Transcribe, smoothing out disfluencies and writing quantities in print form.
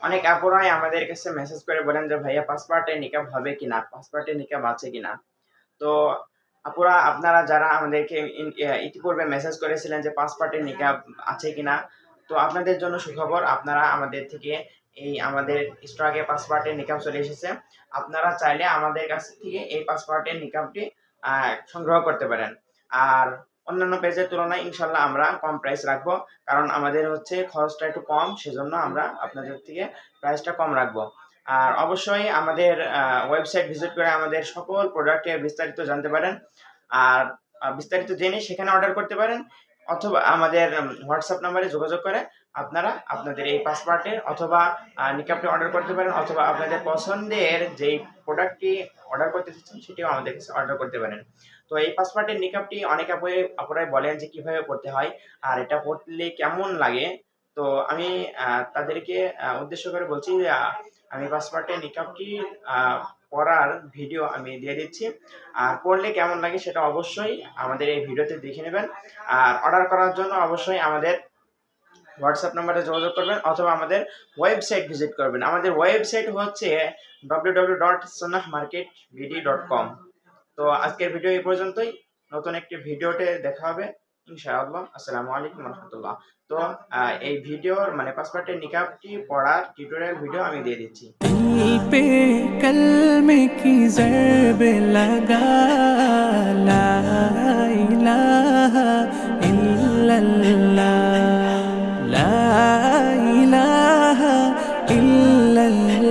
অনেক আপুরাই আমাদের কাছে মেসেজ করে বলেন যে ভাইয়া পাসপোর্টে নিকাব হবে কিনা, পাসপোর্টে নিকাব আছে কিনা। তো আপুরা আপনারা যারা আমাদেরকে ইতিপূর্বে মেসেজ করেছিলেন যে পাসপোর্টে নিকাব আছে কিনা, তো আপনাদের জন্য সুখবর, আপনারা আমাদের থেকে আমাদের স্টকে পাসপোর্টের নিকাব চলে এসেছে। আপনারা চাইলে আমাদের কাছ থেকে এই পাসপোর্টের নিকাবটি সংগ্রহ করতে পারেন। আর অন্যান্য পেজের তুলনায় ইনশাল্লাহ আমরা কম প্রাইস রাখবো, কারণ আমাদের হচ্ছে খরচটা একটু কম, সেজন্য আমরা আপনাদের থেকে প্রাইসটা কম রাখবো। আর অবশ্যই আমাদের ওয়েবসাইট ভিজিট করে আমাদের সকল প্রোডাক্টের বিস্তারিত জানতে পারেন। আর বিস্তারিত জেনে সেখানে অর্ডার করতে পারেন, অথবা আমাদের হোয়াটসঅ্যাপ নাম্বারে যোগাযোগ করে আপনারা আপনাদের এই পাসপোর্টের অথবা নিকাবটি অর্ডার করতে পারেন, অথবা আপনাদের পছন্দের যেই প্রোডাক্টটি অর্ডার করতে চাচ্ছেন সেটিও আমাদের কাছে অর্ডার করতে পারেন। তো এই পাসপোর্টের নিকাবটি অনেক আপুরাই বলেন যে কিভাবে পড়তে হয় আর এটা পড়লে কেমন লাগে। তো আমি তাদেরকে উদ্দেশ্য করে বলছি যে আমি পাসপোর্টের নিকাবটি পড়ার ভিডিও আমি দিয়ে দিচ্ছি। আর পড়লে কেমন লাগে সেটা অবশ্যই আমাদের এই ভিডিওতে দেখে নেবেন। আর অর্ডার করার জন্য অবশ্যই আমাদের হোয়াটসঅ্যাপ নাম্বারে যোগাযোগ করবেন, অথবা আমাদের ওয়েবসাইট ভিজিট করবেন। আমাদের ওয়েবসাইট হচ্ছে www.sunnahmarketbd.com। তো আজকের ভিডিও এই পর্যন্তই। নতুন একটি ভিডিওতে দেখা হবে ইনশাআল্লাহ। আসসালামু আলাইকুম রহমতুল্লাহ। তো এই ভিডিওর মানে পাসপোর্টের নিকাবটি পড়ার টিউটোরিয়াল ভিডিও আমি দিয়ে দিচ্ছি। पे कलमे की ज़रब लगा, ला इलाहा इल्लल्लाह, ला इलाहा इल्लल्लाह।